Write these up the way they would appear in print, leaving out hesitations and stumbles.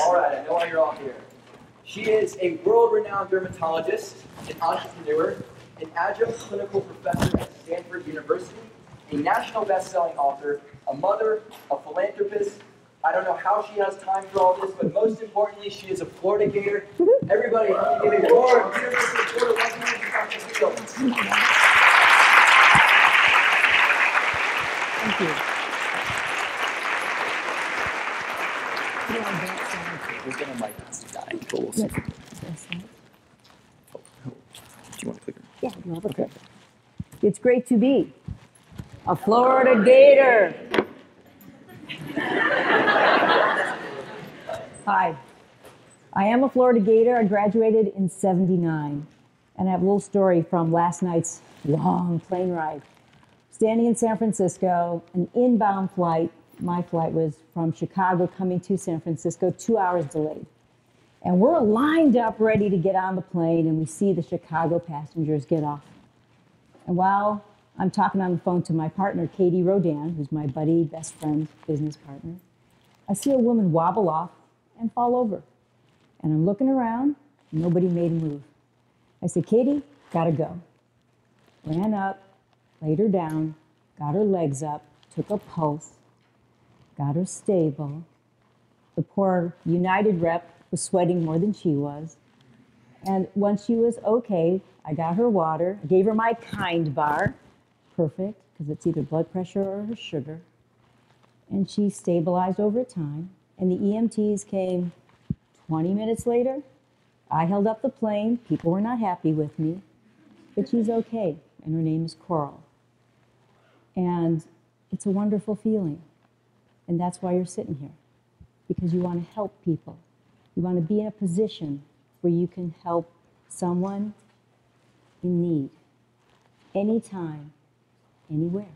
All right, I know why you're all here. She is a world-renowned dermatologist, an entrepreneur, an adjunct clinical professor at Stanford University, a national best-selling author, a mother, a philanthropist. I don't know how she has time for all this, but most importantly, she is a Florida Gator. Everybody, help me give a roar. University of Florida, welcome to Dr. Fields. Thank you. We're gonna mic die. Cool. We'll see. Do you want to click? Yeah, you have a click. It's great to be a Florida Gator. Hi, I am a Florida Gator. I graduated in '79, and I have a little story from last night's long plane ride. Standing in San Francisco, an inbound flight. My flight was from Chicago coming to San Francisco, 2 hours delayed. And we're lined up ready to get on the plane, and we see the Chicago passengers get off. And while I'm talking on the phone to my partner, Katie Rodan, who's my buddy, best friend, business partner, I see a woman wobble off and fall over. And I'm looking around, nobody made a move. I said, Katie, gotta go. Ran up, laid her down, got her legs up, took a pulse, got her stable. The poor United rep was sweating more than she was. And once she was okay, I got her water, gave her my Kind bar, perfect, because it's either blood pressure or her sugar. And she stabilized over time. And the EMTs came 20 minutes later. I held up the plane. People were not happy with me, but she's okay. And her name is Coral. And it's a wonderful feeling. And that's why you're sitting here, because you want to help people. You want to be in a position where you can help someone in need, anytime, anywhere.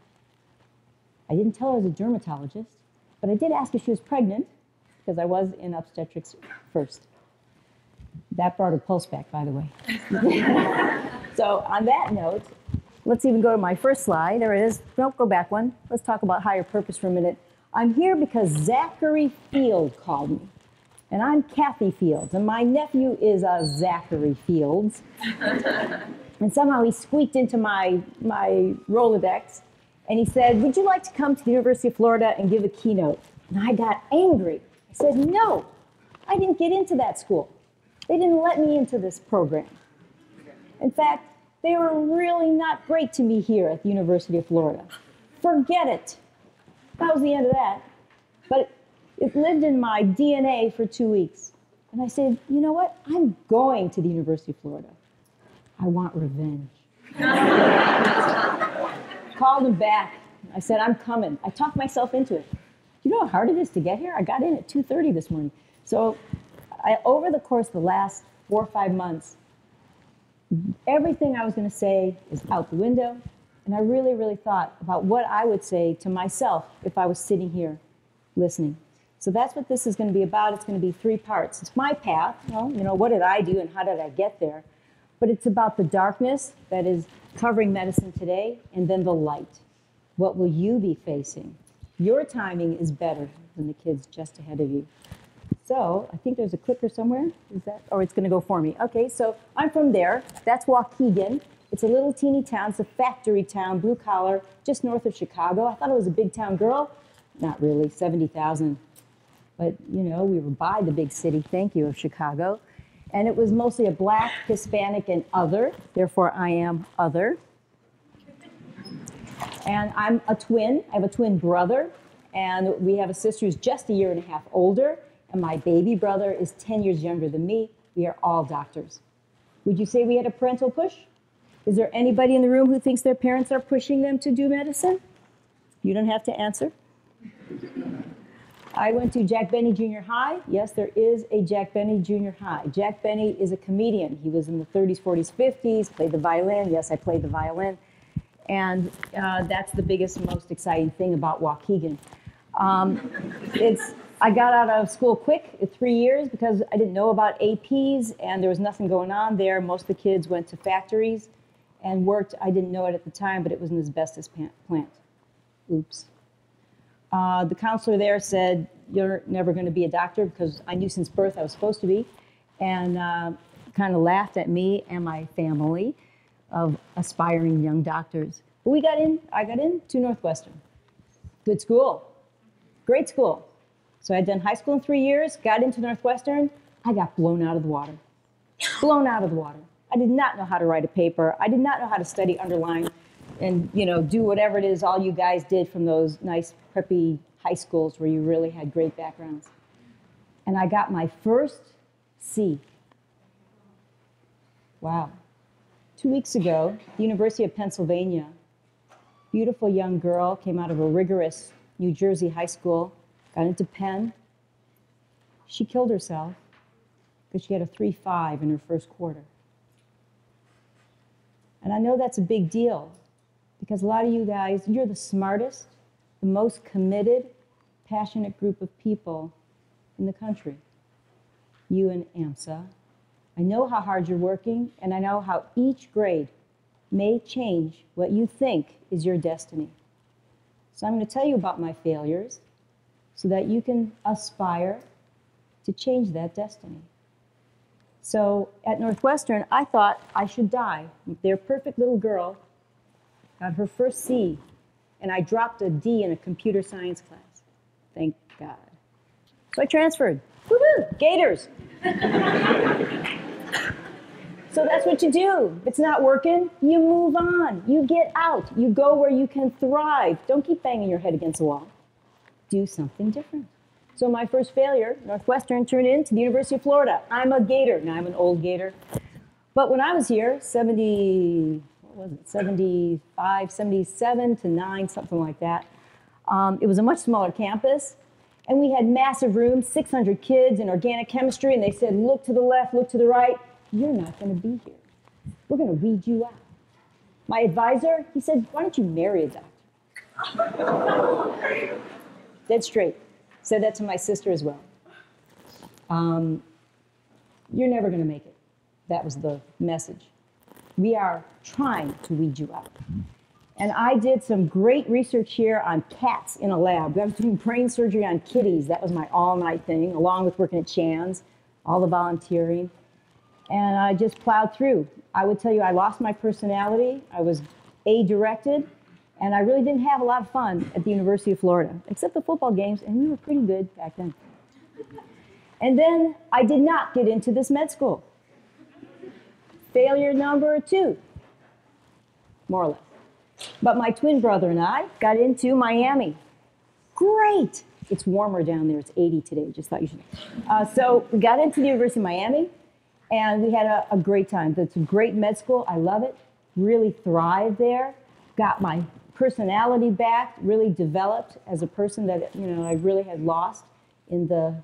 I didn't tell her I was a dermatologist, but I did ask if she was pregnant, because I was in obstetrics first. That brought her pulse back, by the way. So on that note, let's even go to my first slide. There it is. Don't go back one. Let's talk about higher purpose for a minute. I'm here because Zachary Field called me. And I'm Kathy Fields, and my nephew is Zachary Fields. And somehow he squeaked into my Rolodex, and he said, would you like to come to the University of Florida and give a keynote? And I got angry. I said, no, I didn't get into that school. They didn't let me into this program. In fact, they were really not great to me here at the University of Florida. Forget it. That was the end of that. But it lived in my DNA for 2 weeks. And I said, you know what? I'm going to the University of Florida. I want revenge. Called him back. I said, I'm coming. I talked myself into it. You know how hard it is to get here? I got in at 2:30 this morning. So over the course of the last 4 or 5 months, everything I was going to say is out the window. And I really, really thought about what I would say to myself if I was sitting here listening. So that's what this is going to be about. It's going to be 3 parts. It's my path. Well, you know, what did I do and how did I get there? But it's about the darkness that is covering medicine today, and then the light. What will you be facing? Your timing is better than the kids just ahead of you. So I think there's a clicker somewhere. Is that? Or it's going to go for me. Okay, so I'm from there. That's Waukegan. It's a little teeny town. It's a factory town, blue collar, just north of Chicago. I thought it was a big town girl. Not really, 70,000. But, you know, we were by the big city, thank you, of Chicago. And it was mostly a Black, Hispanic, and other. Therefore, I am other. And I'm a twin. I have a twin brother. And we have a sister who's just 1.5 years older. And my baby brother is 10 years younger than me. We are all doctors. Would you say we had a parental push? Is there anybody in the room who thinks their parents are pushing them to do medicine? You don't have to answer. I went to Jack Benny Junior High. Yes, there is a Jack Benny Junior High. Jack Benny is a comedian. He was in the 30s, 40s, 50s, played the violin. Yes, I played the violin. And that's the biggest, most exciting thing about Waukegan. I got out of school quick at 3 years because I didn't know about APs and there was nothing going on there. Most of the kids went to factories and worked. I didn't know it at the time, but it was an asbestos plant. Oops. The counselor there said, you're never going to be a doctor, because I knew since birth I was supposed to be, and kind of laughed at me and my family of aspiring young doctors. But I got in to Northwestern. Good school, great school. So I'd done high school in 3 years, got into Northwestern, I got blown out of the water. Blown out of the water. I did not know how to write a paper. I did not know how to study, underline, and do whatever it is all you guys did from those nice preppy high schools where you really had great backgrounds. And I got my first C. Wow. 2 weeks ago, the University of Pennsylvania, beautiful young girl, came out of a rigorous New Jersey high school, got into Penn. She killed herself because she had a 3.5 in her first quarter. And I know that's a big deal, because a lot of you guys, you're the smartest, the most committed, passionate group of people in the country. You and AMSA. I know how hard you're working, and I know how each grade may change what you think is your destiny. So I'm going to tell you about my failures so that you can aspire to change that destiny. So at Northwestern, I thought I should die. Their perfect little girl got her first C, and I dropped a D in a computer science class. Thank God. So I transferred. Woohoo! Gators! So that's what you do. If it's not working, you move on. You get out. You go where you can thrive. Don't keep banging your head against the wall. Do something different. So my first failure, Northwestern, turned into the University of Florida. I'm a Gator. Now I'm an old Gator. But when I was here, 75, 77 to 9, something like that, it was a much smaller campus. And we had massive rooms, 600 kids in organic chemistry, and they said, look to the left, look to the right. You're not going to be here. We're going to weed you out. My advisor, he said, why don't you marry a doctor? Dead straight. Said that to my sister as well. You're never going to make it. That was the message. We are trying to weed you out. And I did some great research here on cats in a lab. I was doing brain surgery on kitties. That was my all-night thing, along with working at Chan's, all the volunteering. And I just plowed through. I would tell you I lost my personality. I was A-directed. And I really didn't have a lot of fun at the University of Florida, except the football games, and we were pretty good back then. And then I did not get into this med school. Failure number 2, more or less. But my twin brother and I got into Miami. Great. It's warmer down there. It's 80 today. Just thought you should know. So we got into the University of Miami, and we had a great time. It's a great med school. I love it. Really thrived there. Got my personality back, really developed as a person that I really had lost in the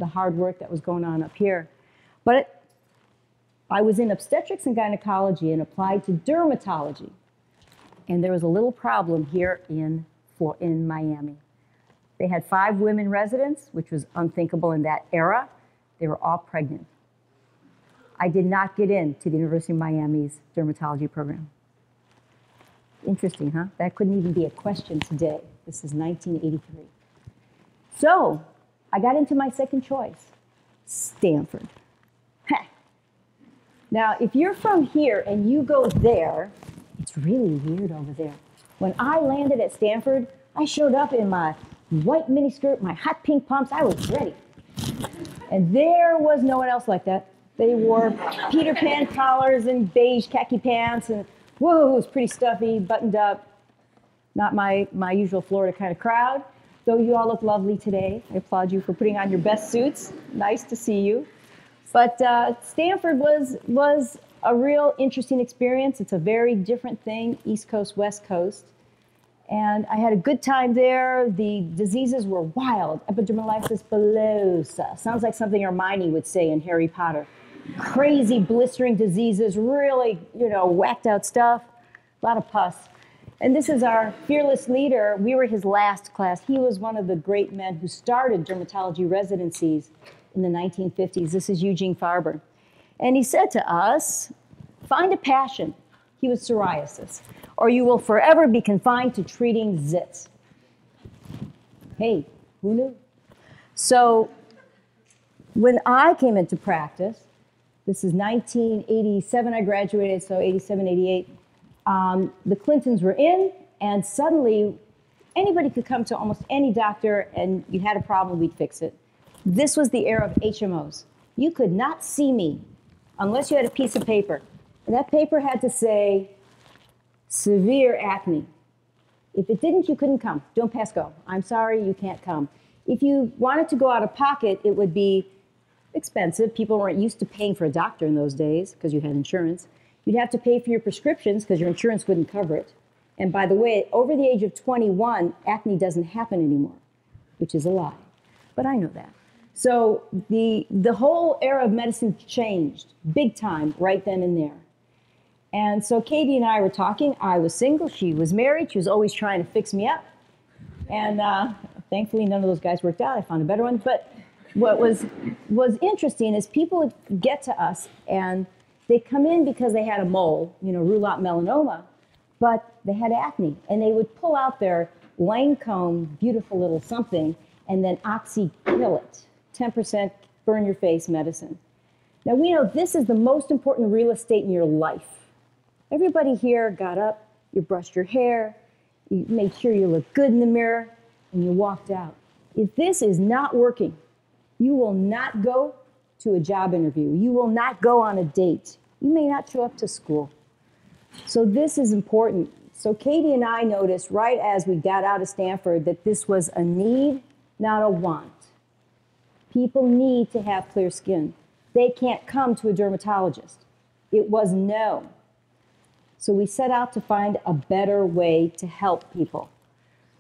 hard work that was going on up here. But I was in obstetrics and gynecology and applied to dermatology. And there was a little problem here in Miami. They had 5 women residents, which was unthinkable in that era. They were all pregnant. I did not get into the University of Miami's dermatology program. Interesting, huh? That couldn't even be a question today. This is 1983. So I got into my second choice, Stanford. Now, if you're from here and you go there, it's really weird over there. When I landed at Stanford, I showed up in my white miniskirt, my hot pink pumps. I was ready. And there was no one else like that. They wore Peter Pan collars and beige khaki pants, and whoa, it was pretty stuffy, buttoned up. Not my usual Florida kind of crowd. Though you all look lovely today. I applaud you for putting on your best suits. Nice to see you. But Stanford was a real interesting experience. It's a very different thing, East Coast, West Coast. And I had a good time there. The diseases were wild. Epidermolysis bullosa. Sounds like something Hermione would say in Harry Potter. Crazy blistering diseases, really, whacked out stuff. A lot of pus. And this is our fearless leader. We were his last class. He was one of the great men who started dermatology residencies in the 1950s. This is Eugene Farber. And he said to us, find a passion. He was psoriasis. Or you will forever be confined to treating zits. Hey, who knew? So when I came into practice, this is 1987 I graduated, so 87, 88, the Clintons were in, and suddenly anybody could come to almost any doctor, and you had a problem, we'd fix it. This was the era of HMOs. You could not see me unless you had a piece of paper. And that paper had to say, severe acne. If it didn't, you couldn't come. Don't pass go. I'm sorry, you can't come. If you wanted to go out of pocket, it would be expensive. People weren't used to paying for a doctor in those days because you had insurance. You'd have to pay for your prescriptions because your insurance wouldn't cover it. And by the way, over the age of 21, acne doesn't happen anymore, which is a lie. But I know that. So the whole era of medicine changed big time right then and there. And so Katie and I were talking. I was single. She was married. She was always trying to fix me up. And thankfully, none of those guys worked out. I found a better one. But what was interesting is people would get to us, and they come in because they had a mole, roulotte melanoma, but they had acne. And they would pull out their Lancome, beautiful little something, and then Oxy kill it. 10% burn your face medicine. Now, we know this is the most important real estate in your life. Everybody here got up, you brushed your hair, you made sure you looked good in the mirror, and you walked out. If this is not working, you will not go to a job interview. You will not go on a date. You may not show up to school. So this is important. So Katie and I noticed right as we got out of Stanford that this was a need, not a want. People need to have clear skin. They can't come to a dermatologist. It was known. So we set out to find a better way to help people.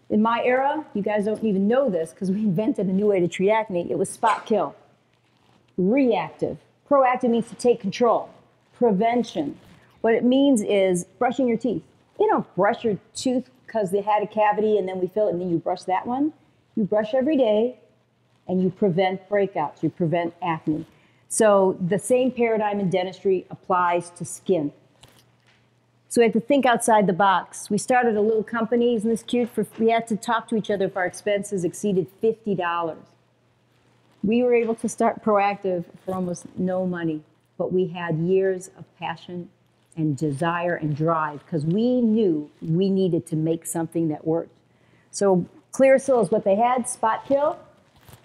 In my era, you guys don't even know this because we invented a new way to treat acne. It was spot kill. Reactive. Proactive means to take control. Prevention. What it means is brushing your teeth. You don't brush your tooth because they had a cavity and then we fill it and then you brush that one. You brush every day and you prevent breakouts. You prevent acne. So the same paradigm in dentistry applies to skin. So we had to think outside the box. We started a little company, isn't this cute? We had to talk to each other if our expenses exceeded $50. We were able to start Proactiv for almost no money, but we had years of passion and desire and drive because we knew we needed to make something that worked. So Clearasil is what they had, spot kill.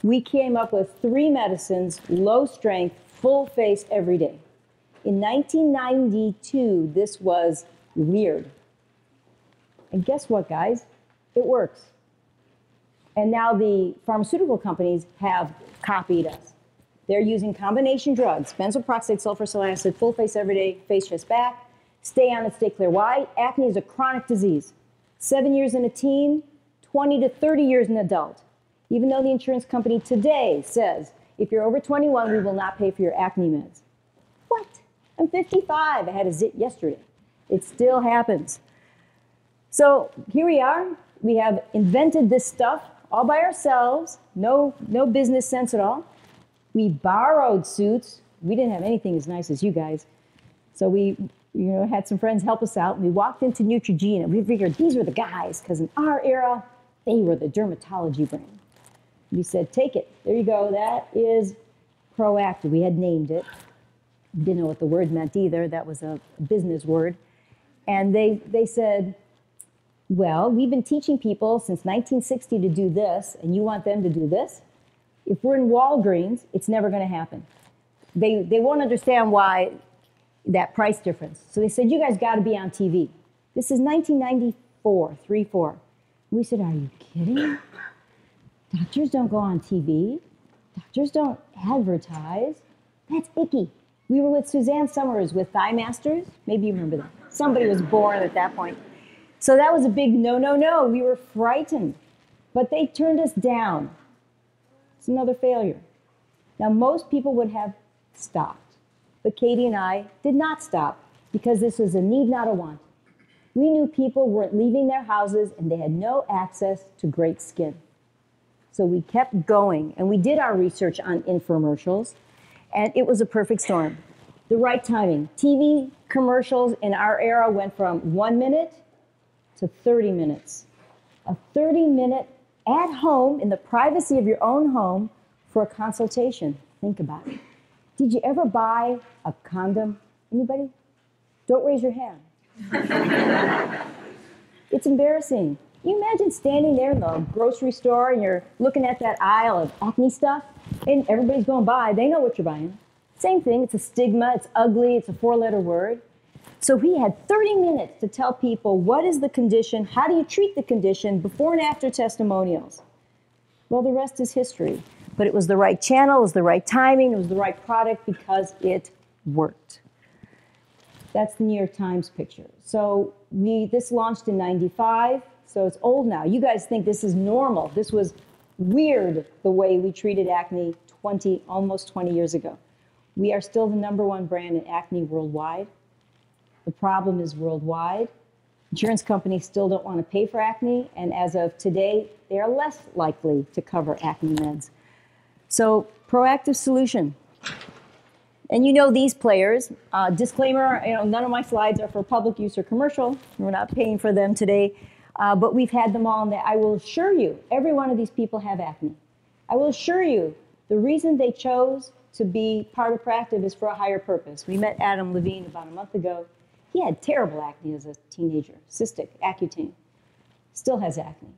We came up with 3 medicines, low strength, full face every day. In 1992, this was weird. And guess what, guys? It works. And now the pharmaceutical companies have copied us. They're using combination drugs, benzoyl peroxide, sulfuracil acid, full face every day, face, chest, back. Stay on it, stay clear. Why? Acne is a chronic disease. 7 years in a teen, 20 to 30 years in an adult. Even though the insurance company today says, if you're over 21, we will not pay for your acne meds. What? I'm 55. I had a zit yesterday. It still happens. So here we are. We have invented this stuff all by ourselves. No business sense at all. We borrowed suits. We didn't have anything as nice as you guys. So we had some friends help us out. We walked into Neutrogena. We figured these were the guys because in our era, they were the dermatology brand. We said, take it. There you go. That is Proactiv. We had named it. Didn't know what the word meant either. That was a business word. And they said, well, we've been teaching people since 1960 to do this, and you want them to do this? If we're in Walgreens, it's never going to happen. They won't understand why that price difference. So they said, you guys got to be on TV. This is 1994, 3-4. We said, are you kidding? Doctors don't go on TV. Doctors don't advertise. That's icky. We were with Suzanne Summers with Thigh Masters. Maybe you remember that. Somebody was born at that point. So that was a big no, no, no. We were frightened. But they turned us down. It's another failure. Now, most people would have stopped. But Katie and I did not stop because this was a need, not a want. We knew people weren't leaving their houses and they had no access to great skin. So we kept going, and we did our research on infomercials, and it was a perfect storm. The right timing. TV commercials in our era went from 1 minute to 30 minutes. A 30-minute at home, in the privacy of your own home, for a consultation. Think about it. Did you ever buy a condom? Anybody? Don't raise your hand. It's embarrassing. You imagine standing there in the grocery store and you're looking at that aisle of acne stuff and everybody's going by. They know what you're buying. Same thing. It's a stigma. It's ugly. It's a 4-letter word. So he had 30 minutes to tell people what is the condition, how do you treat the condition, before and after testimonials. Well, the rest is history. But it was the right channel, it was the right timing, it was the right product because it worked. That's the New York Times picture. So this launched in '95, so it's old now. You guys think this is normal. This was weird the way we treated acne almost 20 years ago. We are still the #1 brand in acne worldwide. The problem is worldwide. Insurance companies still don't want to pay for acne, and as of today, they are less likely to cover acne meds. So, Proactiv Solution. And you know these players. Disclaimer, none of my slides are for public use or commercial. We're not paying for them today. But we've had them all, and I will assure you, every one of these people have acne. I will assure you, the reason they chose to be part of Proactiv is for a higher purpose. We met Adam Levine about a month ago. He had terrible acne as a teenager, cystic, Accutane. Still has acne.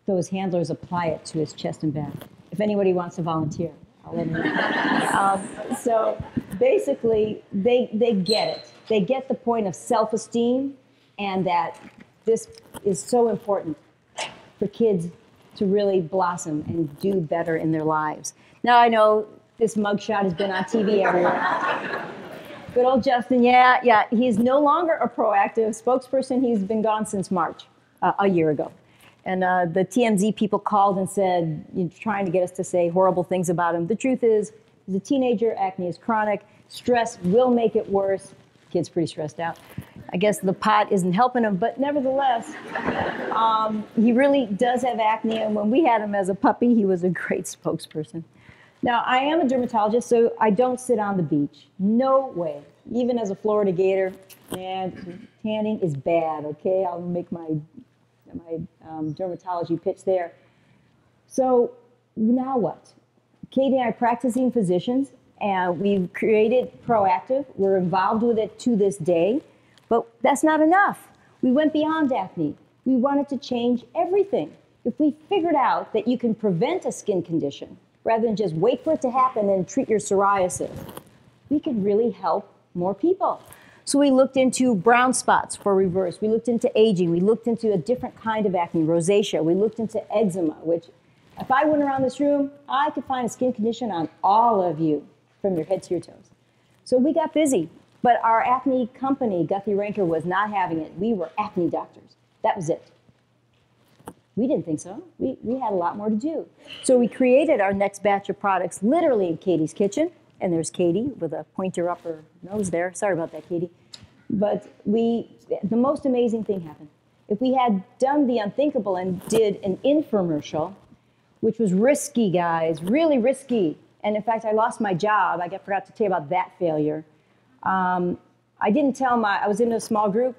So his handlers apply it to his chest and back. If anybody wants to volunteer, I'll let them know. So basically, they get it. They get the point of self-esteem and that this is so important for kids to really blossom and do better in their lives. Now I know this mugshot has been on TV everywhere. Good old Justin, yeah. He's no longer a Proactiv spokesperson. He's been gone since March, a year ago. And the TMZ people called and said, you're trying to get us to say horrible things about him. The truth is, he's a teenager, acne is chronic, stress will make it worse. Kid's pretty stressed out. I guess the pot isn't helping him, but nevertheless, he really does have acne, and when we had him as a puppy, he was a great spokesperson. Now, I am a dermatologist, so I don't sit on the beach. No way. Even as a Florida Gator, and tanning is bad, okay? I'll make my dermatology pitch there. So now what? Katie and I are practicing physicians, and we've created Proactiv. We're involved with it to this day, but that's not enough. We went beyond acne. We wanted to change everything. If we figured out that you can prevent a skin condition rather than just wait for it to happen and treat your psoriasis, we could really help more people. So we looked into brown spots for reverse. We looked into aging. We looked into a different kind of acne, rosacea. We looked into eczema, which if I went around this room, I could find a skin condition on all of you from your head to your toes. So we got busy. But our acne company, Guthrie Ranker, was not having it. We were acne doctors. That was it. We didn't think so. We had a lot more to do. So we created our next batch of products literally in Katie's kitchen. And there's Katie with a pointer up her nose there. Sorry about that, Katie. But the most amazing thing happened. If we had done the unthinkable and did an infomercial, which was risky, guys, really risky. And in fact, I lost my job. I forgot to tell you about that failure. I was in a small group.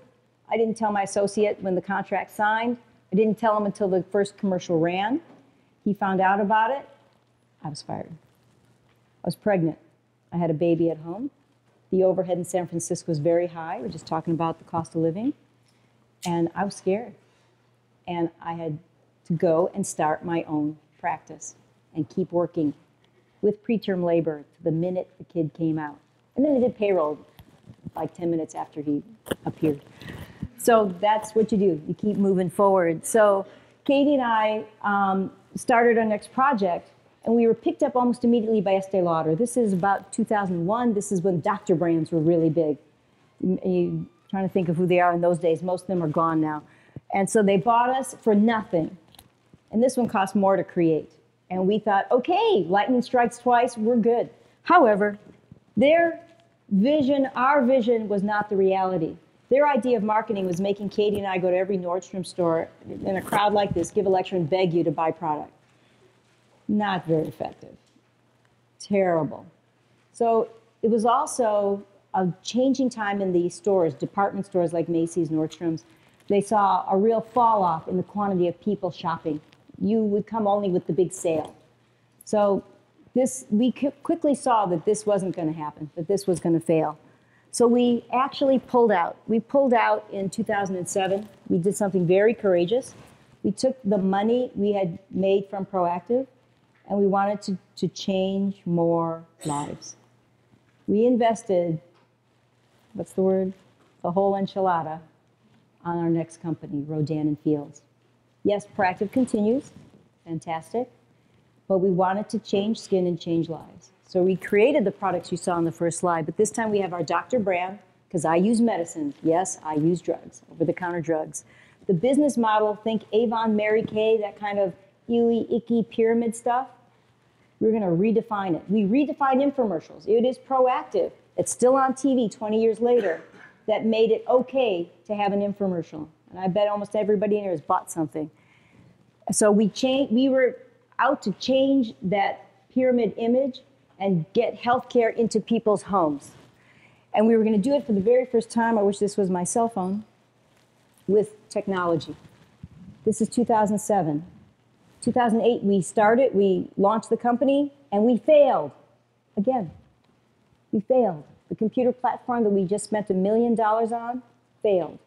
I didn't tell my associate when the contract signed. I didn't tell him until the first commercial ran. He found out about it. I was fired. I was pregnant. I had a baby at home. The overhead in San Francisco was very high. We're just talking about the cost of living. And I was scared. And I had to go and start my own practice and keep working with preterm labor to the minute the kid came out. And then they did payroll like 10 minutes after he appeared. So that's what you do. You keep moving forward. So Katie and I started our next project, and we were picked up almost immediately by Estee Lauder. This is about 2001. This is when doctor brands were really big. You're trying to think of who they are in those days. Most of them are gone now. And so they bought us for nothing. And this one cost more to create. And we thought, okay, lightning strikes twice, we're good. However, their vision, our vision, was not the reality. Their idea of marketing was making Katie and I go to every Nordstrom store in a crowd like this, give a lecture, and beg you to buy product. Not very effective. Terrible. So it was also a changing time in the stores, department stores like Macy's, Nordstrom's. They saw a real fall off in the quantity of people shopping. You would come only with the big sale. So we quickly saw that this wasn't going to happen, that this was going to fail. So we actually pulled out. We pulled out in 2007. We did something very courageous. We took the money we had made from Proactiv, and we wanted to change more lives. We invested, what's the word? The whole enchilada on our next company, Rodan and Fields. Yes, Proactiv continues, fantastic, but we wanted to change skin and change lives. So we created the products you saw on the first slide, but this time we have our doctor brand, because I use medicine. Yes, I use drugs, over-the-counter drugs. The business model, think Avon, Mary Kay, that kind of ewy, icky pyramid stuff. We're going to redefine it. We redefine infomercials. It is Proactiv. It's still on TV 20 years later that made it okay to have an infomercial. And I bet almost everybody in here has bought something. So we were out to change that pyramid image and get healthcare into people's homes. And we were going to do it for the very first time, I wish this was my cell phone, with technology. This is 2007. 2008, we launched the company, and we failed. Again, we failed. The computer platform that we just spent $1 million on failed.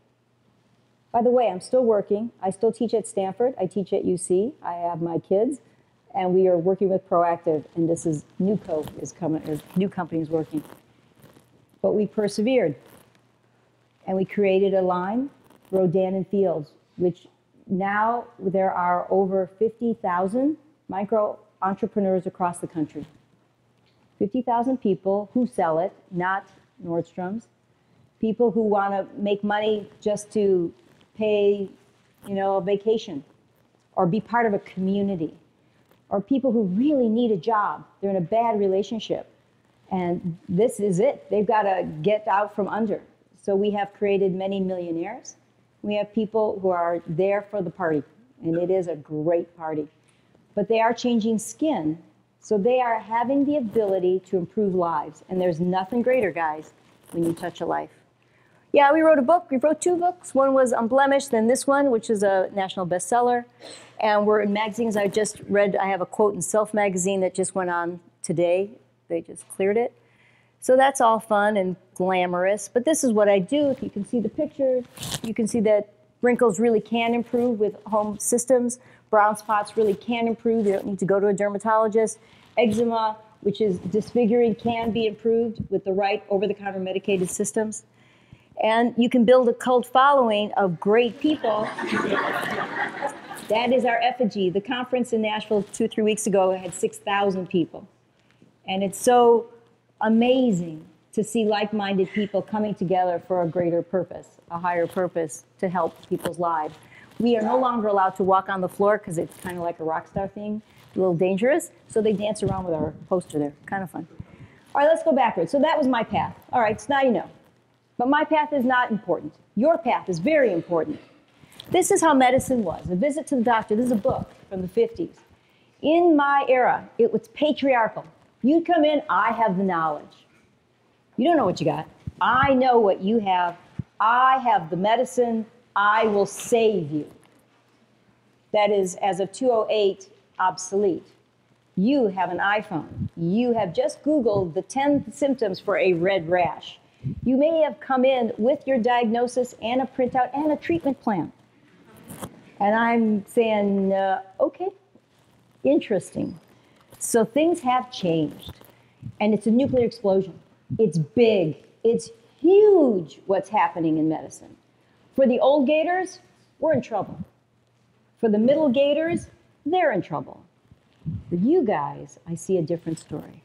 By the way, I'm still working. I still teach at Stanford. I teach at UC. I have my kids. And we are working with Proactiv, and this is Newco is coming, or new company is working. But we persevered, and we created a line, Rodan and Fields, which now there are over 50,000 micro entrepreneurs across the country. 50,000 people who sell it, not Nordstrom's. People who want to make money just to pay, a vacation, or be part of a community. Or people who really need a job. They're in a bad relationship. And this is it. They've got to get out from under. So we have created many millionaires. We have people who are there for the party. And it is a great party. But they are changing skin. So they are having the ability to improve lives. And there's nothing greater, guys, when you touch a life. Yeah, we wrote a book. We wrote 2 books. One was Unblemished, then this one, which is a national bestseller. And we're in magazines. I just read, I have a quote in Self magazine that just went on today. They just cleared it. So that's all fun and glamorous. But this is what I do. If you can see the picture, you can see that wrinkles really can improve with home systems. Brown spots really can improve. You don't need to go to a dermatologist. Eczema, which is disfiguring, can be improved with the right over-the-counter medicated systems. And you can build a cult following of great people. That is our effigy. The conference in Nashville 2 or 3 weeks ago had 6,000 people. And it's so amazing to see like-minded people coming together for a greater purpose, a higher purpose to help people's lives. We are no longer allowed to walk on the floor because it's kind of like a rock star thing, a little dangerous. So they dance around with our poster there. Kind of fun. All right, let's go backwards. So that was my path. All right, so now you know. But my path is not important. Your path is very important. This is how medicine was. A Visit to the Doctor. This is a book from the 50s. In my era, it was patriarchal. You come in, I have the knowledge. You don't know what you got. I know what you have. I have the medicine. I will save you. That is, as of 2008, obsolete. You have an iPhone. You have just Googled the 10 symptoms for a red rash. You may have come in with your diagnosis and a printout and a treatment plan. And I'm saying, okay, interesting. So things have changed. And it's a nuclear explosion. It's big. It's huge what's happening in medicine. For the old gators, we're in trouble. For the middle gators, they're in trouble. For you guys, I see a different story.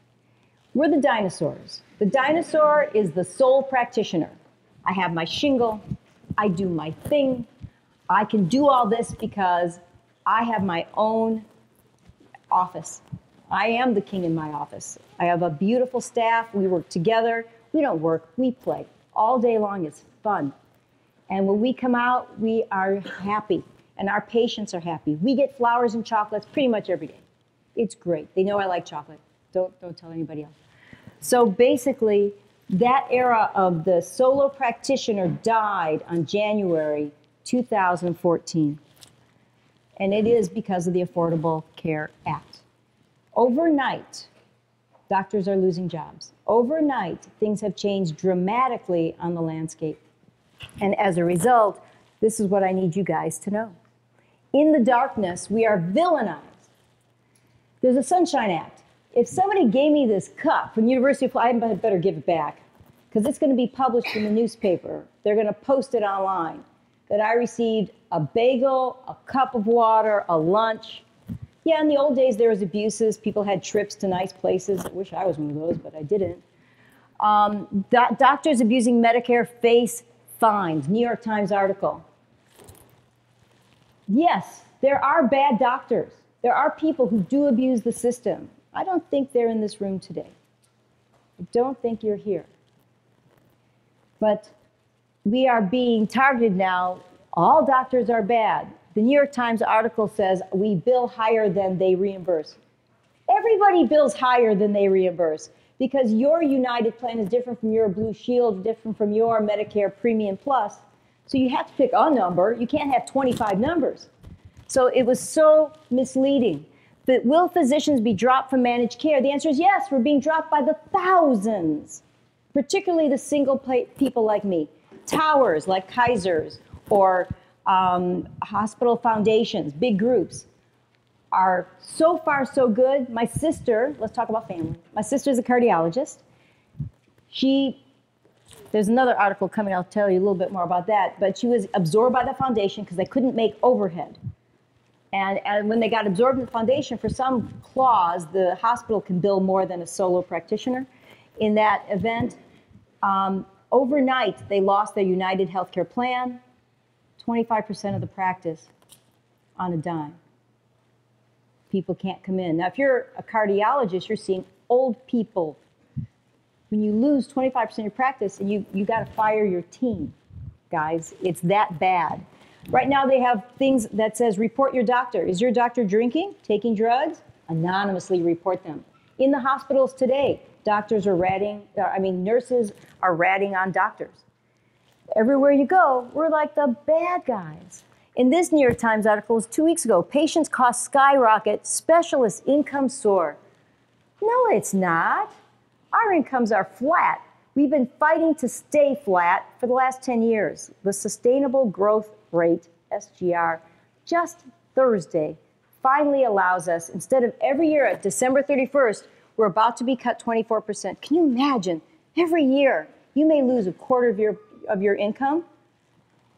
We're the dinosaurs. The dinosaur is the sole practitioner. I have my shingle. I do my thing. I can do all this because I have my own office. I am the king in my office. I have a beautiful staff. We work together. We don't work. We play. All day long, it's fun. And when we come out, we are happy. And our patients are happy. We get flowers and chocolates pretty much every day. It's great. They know I like chocolate. Don't tell anybody else. So basically, that era of the solo practitioner died on January 2014. And it is because of the Affordable Care Act. Overnight, doctors are losing jobs. Overnight, things have changed dramatically on the landscape. And as a result, this is what I need you guys to know. In the darkness, we are villainized. There's a Sunshine Act. If somebody gave me this cup from University of Florida, I better give it back, because it's going to be published in the newspaper. They're going to post it online, that I received a bagel, a cup of water, a lunch. Yeah, in the old days, there was abuses. People had trips to nice places. I wish I was one of those, but I didn't. Doctors abusing Medicare face fines. New York Times article. Yes, there are bad doctors. There are people who do abuse the system. I don't think they're in this room today. I don't think you're here. But we are being targeted now. All doctors are bad. The New York Times article says we bill higher than they reimburse. Everybody bills higher than they reimburse, because your United plan is different from your Blue Shield, different from your Medicare Premium Plus. So you have to pick a number. You can't have 25 numbers. So it was so misleading. But will physicians be dropped from managed care? The answer is yes. We're being dropped by the thousands, particularly the single people like me. Towers like Kaiser's or hospital foundations, big groups, are so far so good. My sister, let's talk about family. My sister's a cardiologist. There's another article coming, I'll tell you a little bit more about that, but she was absorbed by the foundation because they couldn't make overhead. And when they got absorbed in the foundation, for some clause, the hospital can bill more than a solo practitioner. In that event, overnight, they lost their United Healthcare plan, 25% of the practice on a dime. People can't come in. Now, if you're a cardiologist, you're seeing old people. When you lose 25% of your practice, and you got to fire your team, guys. It's that bad. Right now, they have things that says, report your doctor. Is your doctor drinking, taking drugs? Anonymously report them. In the hospitals today, nurses are ratting on doctors. Everywhere you go, we're like the bad guys. In this New York Times article, it was 2 weeks ago, patients' costs skyrocket, specialists' income soar. No, it's not. Our incomes are flat. We've been fighting to stay flat for the last 10 years. The Sustainable Growth Rate, SGR, just Thursday, finally allows us, instead of every year at December 31st, we're about to be cut 24%. Can you imagine? Every year, you may lose a quarter of your income.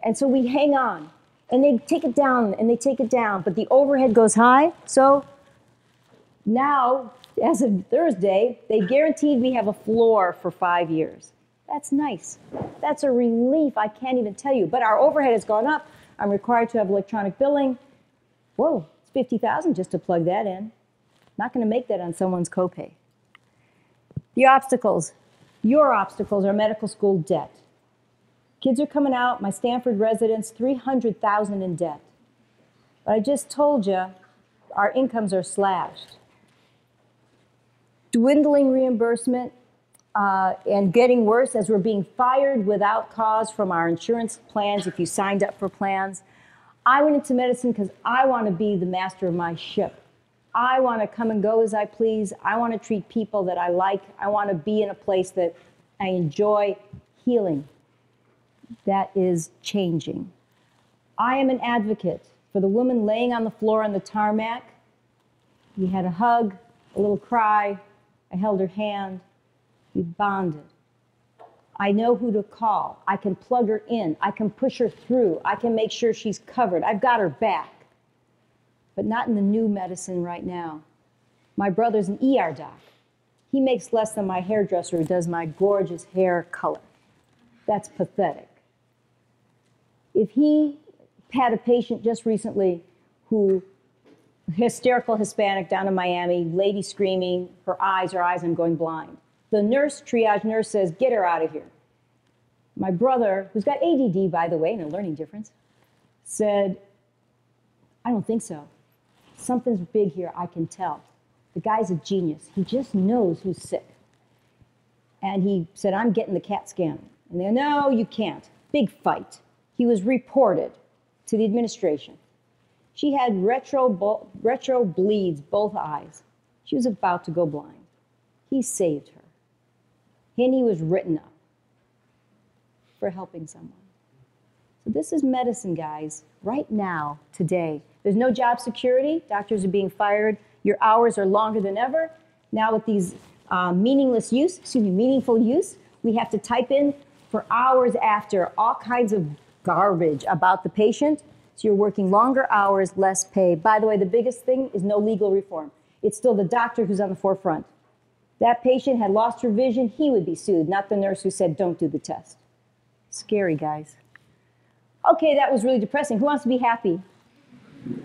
And so we hang on. And they take it down, and they take it down. But the overhead goes high. So now, as of Thursday, they guaranteed we have a floor for 5 years. That's nice. That's a relief. I can't even tell you. But our overhead has gone up. I'm required to have electronic billing. Whoa, it's $50,000 just to plug that in. Not going to make that on someone's copay. The obstacles. Your obstacles are medical school debt. Kids are coming out. My Stanford residents, $300,000 in debt. But I just told you, our incomes are slashed. Dwindling reimbursement, and getting worse as we're being fired without cause from our insurance plans if you signed up for plans. I went into medicine because I want to be the master of my ship. I want to come and go as I please. I want to treat people that I like. I want to be in a place that I enjoy healing. That is changing. I am an advocate for the woman laying on the floor on the tarmac. We had a hug, a little cry. I held her hand. We bonded. I know who to call. I can plug her in. I can push her through. I can make sure she's covered. I've got her back. But not in the new medicine right now. My brother's an ER doc. He makes less than my hairdresser who does my gorgeous hair color. That's pathetic. If he had a patient just recently who, hysterical Hispanic down in Miami, lady screaming, her eyes, I'm going blind. The triage nurse says, get her out of here. My brother, who's got ADD, by the way, and a learning difference, said, I don't think so. Something's big here, I can tell. The guy's a genius. He just knows who's sick. And he said, I'm getting the CAT scan. And they go, no, you can't. Big fight. He was reported to the administration. She had retro bleeds, both eyes. She was about to go blind. He saved her. And he was written up for helping someone. So this is medicine, guys, right now, today. There's no job security. Doctors are being fired. Your hours are longer than ever. Now with these meaningful use, we have to type in for hours after all kinds of garbage about the patient. So you're working longer hours, less pay. By the way, the biggest thing is no legal reform. It's still the doctor who's on the forefront. That patient had lost her vision, he would be sued, not the nurse who said, don't do the test. Scary, guys. Okay, that was really depressing. Who wants to be happy?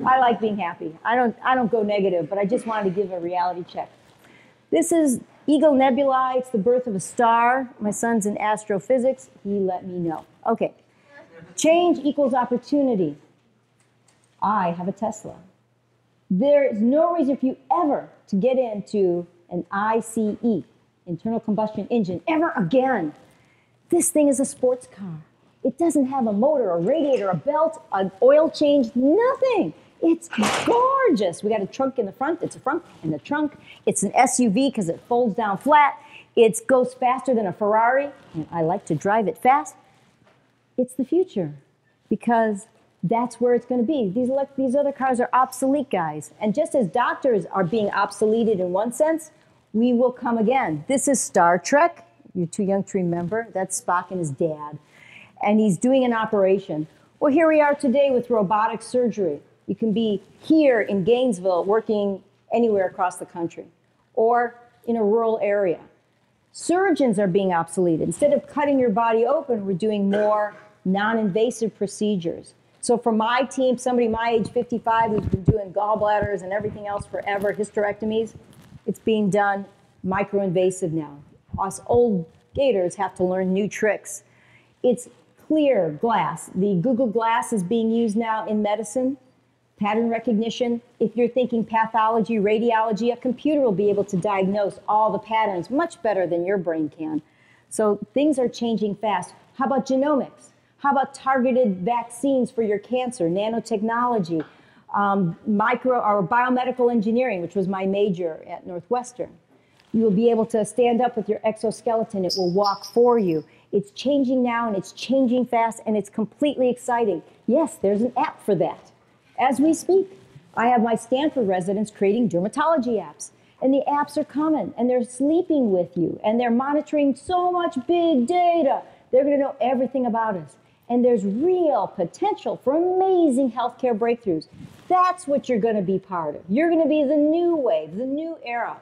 I like being happy. I don't go negative, but I just wanted to give a reality check. This is Eagle Nebulae. It's the birth of a star. My son's in astrophysics. He let me know. Okay. Change equals opportunity. I have a Tesla. There is no reason for you ever to get into an ICE, internal combustion engine, ever again. This thing is a sports car. It doesn't have a motor, a radiator, a belt, an oil change, nothing. It's gorgeous. We got a trunk in the front. It's a front in the trunk. It's an SUV because it folds down flat. It goes faster than a Ferrari, and I like to drive it fast. It's the future because that's where it's going to be. These other cars are obsolete, guys. And just as doctors are being obsoleted in one sense, we will come again. This is Star Trek. You're too young to remember. That's Spock and his dad. And he's doing an operation. Well, here we are today with robotic surgery. You can be here in Gainesville working anywhere across the country or in a rural area. Surgeons are being obsoleted. Instead of cutting your body open, we're doing more non-invasive procedures. So for my team, somebody my age, 55, who's been doing gallbladders and everything else forever, hysterectomies, it's being done micro-invasive now. Us old gators have to learn new tricks. It's clear glass. The Google Glass is being used now in medicine. Pattern recognition. If you're thinking pathology, radiology, a computer will be able to diagnose all the patterns much better than your brain can. So things are changing fast. How about genomics? How about targeted vaccines for your cancer, nanotechnology, biomedical engineering, which was my major at Northwestern. You will be able to stand up with your exoskeleton. It will walk for you. It's changing now, and it's changing fast, and it's completely exciting. Yes, there's an app for that. As we speak, I have my Stanford residents creating dermatology apps, and the apps are coming, and they're sleeping with you, and they're monitoring so much big data. They're going to know everything about us. And there's real potential for amazing healthcare breakthroughs. That's what you're going to be part of. You're going to be the new wave, the new era.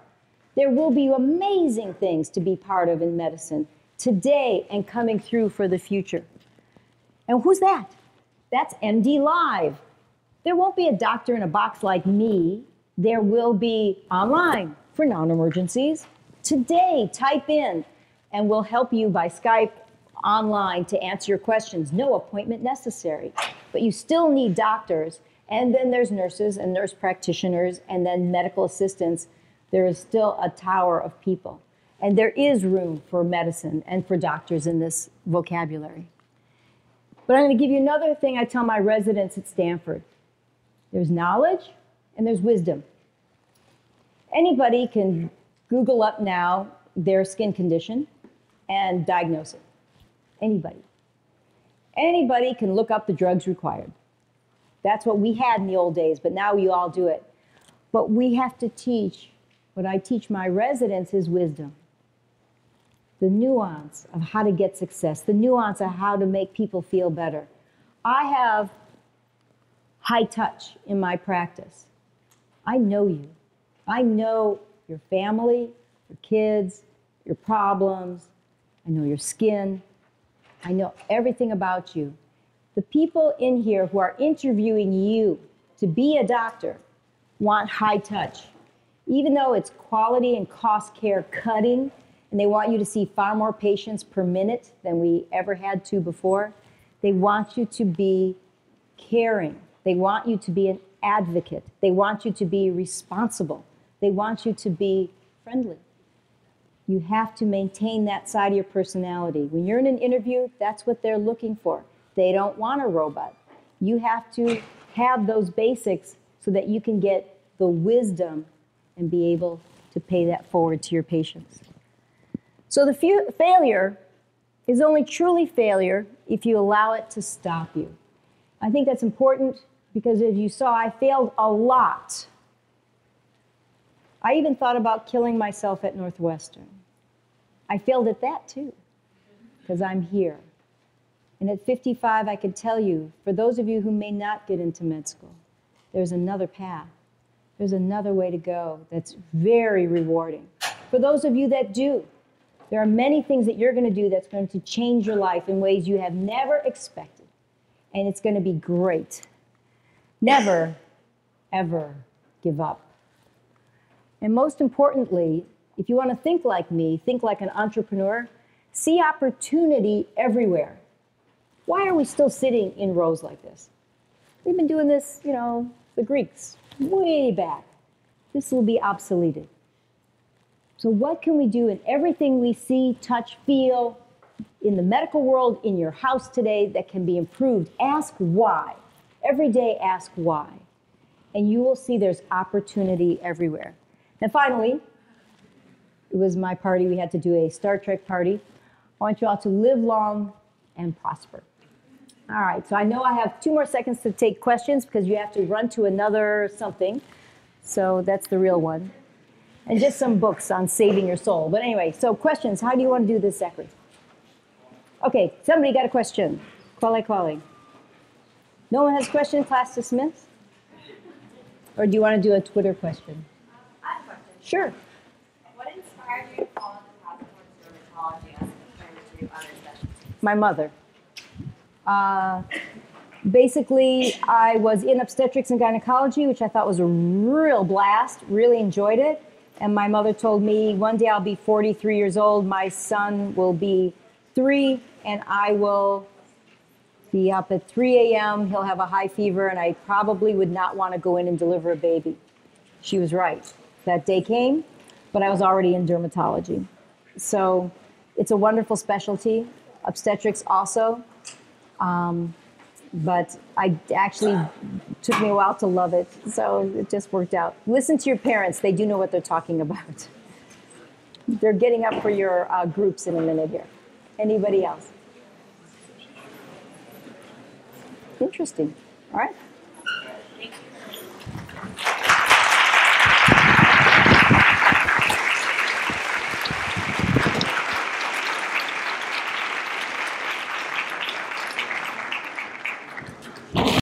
There will be amazing things to be part of in medicine today and coming through for the future. And who's that? That's MD Live. There won't be a doctor in a box like me. There will be online for non-emergencies. Today, type in, and we'll help you by Skype online to answer your questions. No appointment necessary. But you still need doctors, and then there's nurses and nurse practitioners, and then medical assistants. There is still a tower of people. And there is room for medicine and for doctors in this vocabulary. But I'm going to give you another thing I tell my residents at Stanford. There's knowledge and there's wisdom. Anybody can Google up now their skin condition and diagnose it. Anybody. Anybody can look up the drugs required. That's what we had in the old days, but now we all do it. But we have to teach, what I teach my residents is wisdom. The nuance of how to get success, the nuance of how to make people feel better. I have high touch in my practice. I know you. I know your family, your kids, your problems. I know your skin. I know everything about you. The people in here who are interviewing you to be a doctor want high touch. Even though it's quality and cost care cutting, and they want you to see far more patients per minute than we ever had to before, they want you to be caring. They want you to be an advocate. They want you to be responsible. They want you to be friendly. You have to maintain that side of your personality. When you're in an interview, that's what they're looking for. They don't want a robot. You have to have those basics so that you can get the wisdom and be able to pay that forward to your patients. So the failure is only truly failure if you allow it to stop you. I think that's important because as you saw, I failed a lot. I even thought about killing myself at Northwestern. I failed at that too, because I'm here. And at 55, I can tell you, for those of you who may not get into med school, there's another path. There's another way to go that's very rewarding. For those of you that do, there are many things that you're going to do that's going to change your life in ways you have never expected. And it's going to be great. Never, ever give up. And most importantly, if you want to think like me, think like an entrepreneur, see opportunity everywhere. Why are we still sitting in rows like this? We've been doing this, the Greeks, way back. This will be obsoleted. So what can we do in everything we see, touch, feel in the medical world, in your house today that can be improved? Ask why. Every day, ask why. And you will see there's opportunity everywhere. And finally, it was my party. We had to do a Star Trek party. I want you all to live long and prosper. All right, so I know I have 2 more seconds to take questions because you have to run to another something. So that's the real one. And just some books on saving your soul. But anyway, so questions. How do you want to do this, Zachary? Okay, somebody got a question. Quale. No one has a question? Class dismissed? Or do you want to do a Twitter question? I have a question. Sure. What inspired you to follow the path towards dermatology as compared to other specialties? My mother. Basically, I was in obstetrics and gynecology, which I thought was a real blast, really enjoyed it. And my mother told me, one day I'll be 43 years old, my son will be 3, and I will be up at 3 a.m., he'll have a high fever, and I probably would not want to go in and deliver a baby. She was right. That day came, but I was already in dermatology. So it's a wonderful specialty. Obstetrics also. But I actually took me a while to love it, so it just worked out. Listen to your parents. They do know what they're talking about. They're getting up for your groups in a minute here. Anybody else? Interesting. All right.